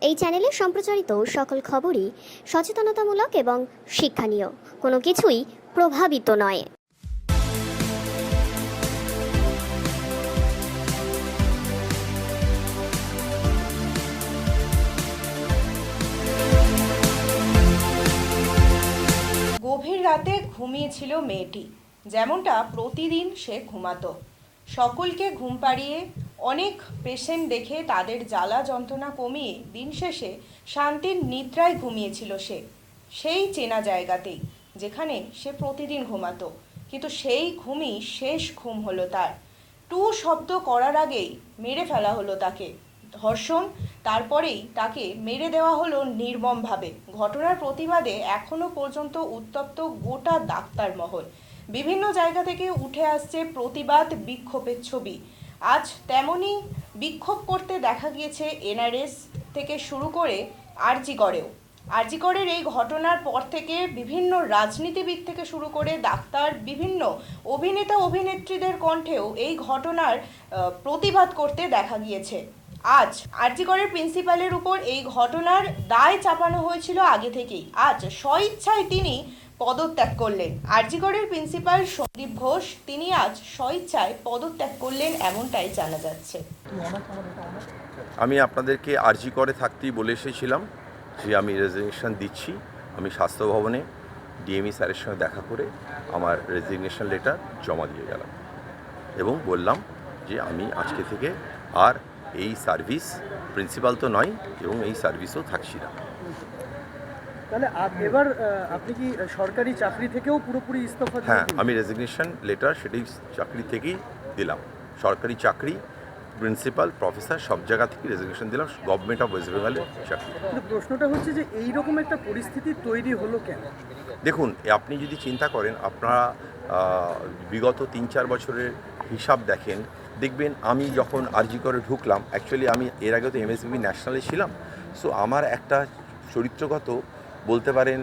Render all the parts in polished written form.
এই চ্যানেলে সম্প্রচারিত সকল খবরই সচেতনতামূলক এবং শিক্ষণীয়, কোনো কিছুই প্রভাবিত নয়। গভীর রাতে ঘুমিয়েছিল মেয়েটি, যেমনটা প্রতিদিন সে ঘুমাতো। সকলকে ঘুম পাড়িয়ে অনেক পেশেন্ট দেখে তাদের জ্বালা যন্ত্রণা কমিয়ে দিন শেষে শান্তির নিদ্রায় ঘুমিয়েছিল সে, সেই চেনা জায়গাতেই যেখানে সে প্রতিদিন ঘুমাতো। কিন্তু সেই ঘুমই শেষ ঘুম হলো তার। টু শব্দ করার আগেই মেরে ফেলা হলো তাকে। ধর্ষণ, তারপরেই তাকে মেরে দেওয়া হলো নির্মমভাবে। ঘটনার প্রতিবাদে এখনো পর্যন্ত উত্তপ্ত গোটা ডাক্তার মহল। বিভিন্ন জায়গা থেকে উঠে আসছে প্রতিবাদ বিক্ষোভের ছবি। আজ তেমনই বিক্ষোভ করতে দেখা গিয়েছে এনআরএস থেকে শুরু করে আরজিকরের এই ঘটনার পর থেকে বিভিন্ন রাজনীতিবিদ থেকে শুরু করে ডাক্তার, বিভিন্ন অভিনেতা অভিনেত্রীদের কণ্ঠেও এই ঘটনার প্রতিবাদ করতে দেখা গিয়েছে। আজ আরজিকরের প্রিন্সিপালের উপর এই ঘটনার দায় চাপানো হয়েছিল আগে থেকেই। আজ স্বইচ্ছায় তিনি পদত্যাগ করলেন। আরজিকরের প্রিন্সিপাল সন্দীপ ঘোষ, তিনি আজ স্বইচ্ছায় পদত্যাগ করলেন, এমনটাই জানা যাচ্ছে। আমি আপনাদেরকে আরজি করে থাকতেই বলে এসেছিলাম যে আমি রেজিগনেশন দিচ্ছি। আমি স্বাস্থ্য ভবনে ডিএমই স্যারের সঙ্গে দেখা করে আমার রেজিগনেশন লেটার জমা দিয়ে গেলাম এবং বললাম যে আমি আজকে থেকে আর এই সার্ভিস, প্রিন্সিপাল তো নয় এবং এই সার্ভিসও থাকছি না। তাহলে এবার আপনি কি সরকারি চাকরি থেকেও পুরোপুরি ইস্তফা দিলেন? হ্যাঁ, আমি রেজিগনেশন লেটার সেটাই চাকরি থেকেই দিলাম। সরকারি চাকরি, প্রিন্সিপাল, প্রফেসর সব জায়গা থেকে রেজিগনেশন দিলাম, গভর্নমেন্ট অফ ওয়েস্ট বেঙ্গলের চাকরি। কিন্তু প্রশ্নটা হচ্ছে যে এইরকম একটা পরিস্থিতি তৈরি হলো কেন? দেখুন, আপনি যদি চিন্তা করেন, আপনারা বিগত 3-4 বছরের হিসাব দেখেন, দেখবেন আমি যখন আরজি করে ঢুকলাম, অ্যাকচুয়ালি আমি এর আগে তো এমএসবি ন্যাশনালে ছিলাম। সো আমার একটা চরিত্রগত বলতে পারেন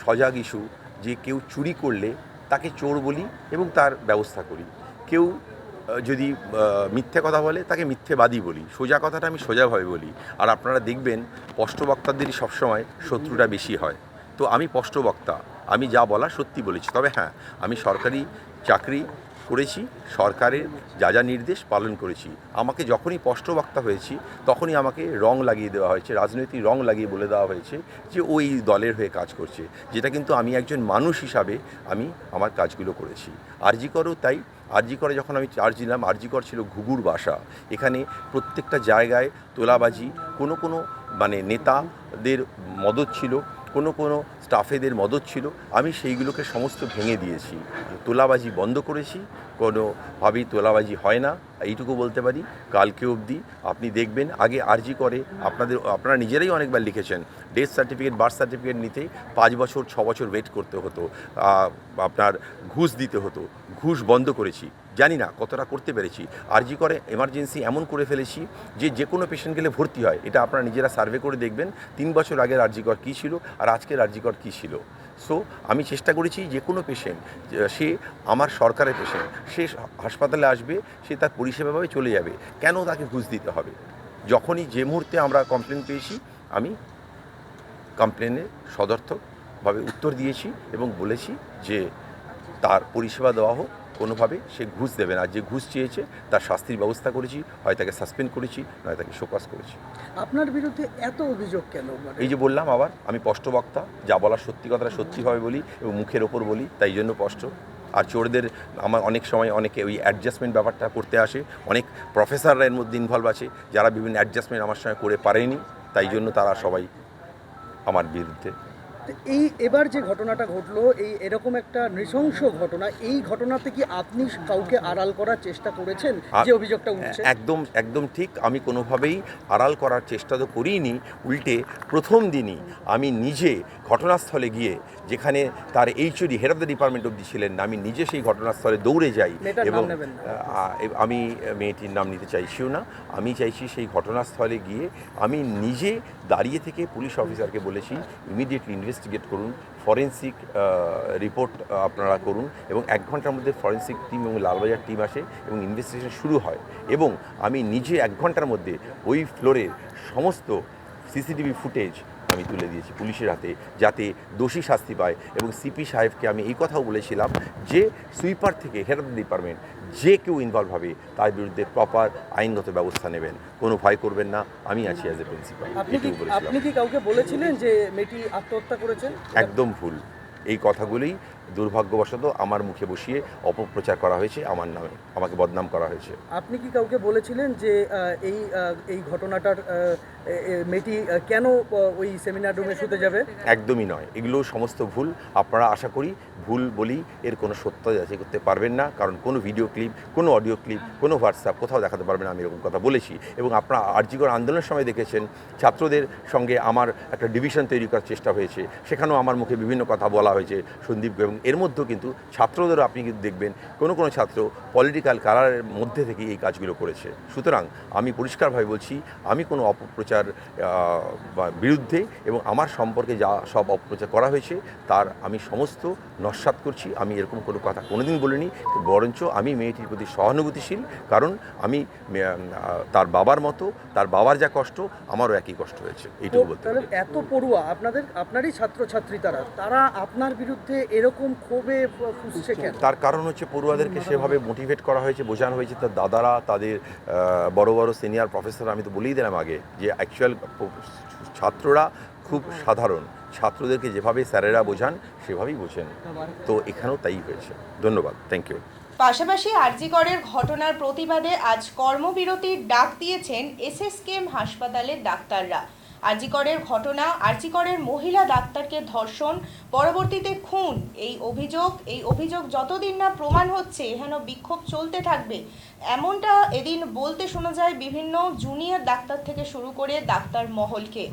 সজাগ ইস্যু, যে কেউ চুরি করলে তাকে চোর বলি এবং তার ব্যবস্থা করি। কেউ যদি মিথ্যে কথা বলে তাকে মিথ্যেবাদী বলি, সোজা কথাটা আমি সোজাভাবে বলি। আর আপনারা দেখবেন স্পষ্টবক্তাদেরই সবসময় শত্রুটা বেশি হয়। তো আমি স্পষ্টবক্তা, আমি যা বলা সত্যি বলেছি। তবে হ্যাঁ, আমি সরকারি চাকরি করেছি, সরকারের যা যা নির্দেশ পালন করেছি। আমাকে যখনই স্পষ্টবক্তা হয়েছি তখনই আমাকে রং লাগিয়ে দেওয়া হয়েছে, রাজনৈতিক রং লাগিয়ে বলে দেওয়া হয়েছে যে ওই দলের হয়ে কাজ করছে, যেটা কিন্তু আমি একজন মানুষ হিসাবে আমি আমার কাজগুলো করেছি। আরজি করেও তাই। আরজি করে যখন আমি চার্জ নিলাম, আরজি কর ছিল ঘুঘুর বাসা। এখানে প্রত্যেকটা জায়গায় তোলাবাজি, কোনো মানে নেতাদের মদত ছিল, কোনো স্টাফেদের মদত ছিল। আমি সেইগুলোকে সমস্ত ভেঙে দিয়েছি, তোলাবাজি বন্ধ করেছি, কোনোভাবেই তোলাবাজি হয় না, এইটুকু বলতে পারি। কালকে অবধি আপনি দেখবেন, আগে আরজি করে আপনারা নিজেরাই অনেকবার লিখেছেন, ডেথ সার্টিফিকেট, বার্থ সার্টিফিকেট নিতে 5 বছর 6 বছর ওয়েট করতে হতো, আপনার ঘুষ দিতে হতো। ঘুষ বন্ধ করেছি, জানি না কতটা করতে পেরেছি। আরজি করে এমার্জেন্সি এমন করে ফেলেছি যে কোনো পেশেন্ট গেলে ভর্তি হয়। এটা আপনারা নিজেরা সার্ভে করে দেখবেন 3 বছর আগের আরজি কর কী ছিল আর আজকের আরজি কর কী ছিল। সো আমি চেষ্টা করেছি যে কোনো পেশেন্ট, সে আমার সরকারের পেশেন্ট, সে হাসপাতালে আসবে, সে তার পরিষেবা পাবে, চলে যাবে। কেন তাকে ঘুষ দিতে হবে? যখনই যে মুহূর্তে আমরা কমপ্লেন পেয়েছি, আমি কমপ্লেনের সদর্থকভাবে উত্তর দিয়েছি এবং বলেছি যে তার পরিষেবা দেওয়া হোক, কোনোভাবে সে ঘুষ দেবে না। যে ঘুষ চেয়েছে তার শাস্তির ব্যবস্থা করেছি, হয় তাকে সাসপেন্ড করেছি, নয় তাকে শোকজ করেছি। আপনার বিরুদ্ধে এত অভিযোগ কেন? এই যে বললাম আবার, আমি স্পষ্টবক্তা, যা বলার সত্যি কথাটা সত্যিভাবে বলি এবং মুখের ওপর বলি, তাই জন্য স্পষ্ট। আর চোরদের আমার অনেক সময় অনেকে ওই অ্যাডজাস্টমেন্ট ব্যাপারটা করতে আসে, অনেক প্রফেসররা এর মধ্যে ইনভলভ আছে, যারা বিভিন্ন অ্যাডজাস্টমেন্ট আমার সঙ্গে করে পারেনি, তাই জন্য তারা সবাই আমার বিরুদ্ধে। এবার যে ঘটনাটা ঘটলো, এরকম একটা নৃশংস ঘটনা, এই ঘটনাতে কি আপনি কাউকে আড়াল করার চেষ্টা করেছেন? যে অভিযোগটা উঠছে একদম ঠিক। আমি কোনোভাবেই আড়াল করার চেষ্টা তো করিনি, উল্টে প্রথম দিনই আমি নিজে ঘটনাস্থলে গিয়ে, যেখানে তার HOD, head of the department অবধি ছিলেন না, আমি নিজে সেই ঘটনাস্থলে দৌড়ে যাই এবং আমি মেয়েটির নাম নিতে চাইছিও না। আমি চাইছি সেই ঘটনাস্থলে গিয়ে আমি নিজে দাঁড়িয়ে থেকে পুলিশ অফিসারকে বলেছি, ইমিডিয়েটলি ইনভেস্টিগেট করুন, ফরেন্সিক রিপোর্ট আপনারা করুন, এবং 1 ঘন্টার মধ্যে ফরেন্সিক টিম এবং লালবাজার টিম আসে এবং ইনভেস্টিগেশন শুরু হয়। এবং আমি নিজে 1 ঘন্টার মধ্যে ওই ফ্লোরের সমস্ত সিসিটিভি ফুটেজ আমি তুলে দিয়েছি পুলিশের হাতে, যাতে দোষী শাস্তি পায়। এবং সিপি সাহেবকে আমি এই কথাও বলেছিলাম যে সুইপার থেকে হেড অফ দ্য ডিপার্টমেন্ট যে কেউ ইনভলভ হবে তার বিরুদ্ধে প্রপার আইনগত ব্যবস্থা নেবেন, কোনো ভয় করবেন না, আমি আছি অ্যাজ এ প্রিন্সিপাল। আপনি কি কাউকে বলেছিলেন যে মেয়েটি আত্মহত্যা করেছেন? একদম ভুল। এই কথাগুলোই দুর্ভাগ্যবশত আমার মুখে বসিয়ে অপপ্রচার করা হয়েছে, আমার নামে আমাকে বদনাম করা হয়েছে। আপনি কি কাউকে বলেছিলেন যে এই ঘটনাটার মেয়েটি কেন ওই সেমিনার রুমে শুতে যাবে? একদমই নয়, এগুলো সমস্ত ভুল। আপনারা আশা করি ভুল বলি এর কোনো সত্য যাচাই করতে পারবেন না, কারণ কোনো ভিডিও ক্লিপ, কোনো অডিও ক্লিপ, কোনো হোয়াটসঅ্যাপ কোথাও দেখাতে পারবেন না আমি এরকম কথা বলেছি। এবং আপনারা আরজিকর আন্দোলনের সময় দেখেছেন ছাত্রদের সঙ্গে আমার একটা ডিভিশন তৈরি করার চেষ্টা হয়েছে, সেখানেও আমার মুখে বিভিন্ন কথা বলা হয়েছে সন্দীপ, এবং এর মধ্যেও কিন্তু ছাত্রদেরও আপনি কিন্তু দেখবেন কোনো ছাত্র পলিটিক্যাল কালারের মধ্যে থেকে এই কাজগুলো করেছে। সুতরাং আমি পরিষ্কারভাবে বলছি, আমি কোনো অপপ্রচার বিরুদ্ধে এবং আমার সম্পর্কে যা সব অপপ্রচার করা হয়েছে তার আমি সমস্ত নস্যাৎ করছি। আমি এরকম কোনো কথা কোনোদিন বলিনি, বরঞ্চ আমি মেয়েটির প্রতি সহানুভূতিশীল, কারণ আমি তার বাবার মতো, তার বাবার যা কষ্ট আমারও একই কষ্ট হয়েছে, এইটুকু বলতে পারি। এত পড়ুয়া আপনারই ছাত্রছাত্রী তারা আপনার বিরুদ্ধে এরকম ক্ষোভে ফুঁসছে কেন? তার কারণ হচ্ছে পড়ুয়াদেরকে সেভাবে মোটিভেট করা হয়েছে, বোঝানো হয়েছে, তার দাদারা, তাদের বড় বড় সিনিয়র প্রফেসর, আমি তো বলেই দিলাম আগে যে অ্যাকচুয়াল ছাত্ররা খুব সাধারণ, ছাত্রদেরকে যেভাবে স্যারেরা বোঝান সেভাবেই বোঝেন, তো এখানেও তাই হয়েছে। ধন্যবাদ, থ্যাংক ইউ। পাশাপাশি আরজিকরের ঘটনার প্রতিবাদে আজ কর্মবিরতির ডাক দিয়েছেন এসএসকেএম হাসপাতালের ডাক্তাররা। আরজিকরের ঘটনা, আরজিকরের মহিলা ডাক্তারকে ধর্ষণ, পরবর্তীতে খুন, এই অভিযোগ যতদিন না প্রমাণ হচ্ছে এহেন বিক্ষোভ চলতে থাকবে, এমনটা এদিন বলতে শোনা যায় বিভিন্ন জুনিয়র ডাক্তার থেকে শুরু করে ডাক্তার মহলকে।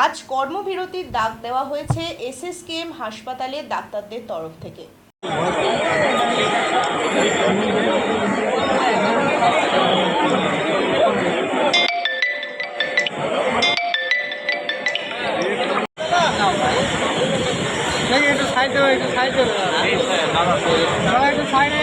আজ কর্মবিরতির ডাক দেওয়া হয়েছে এসএসকেএম হাসপাতালের ডাক্তারদের তরফ থেকে। একটু সাইডে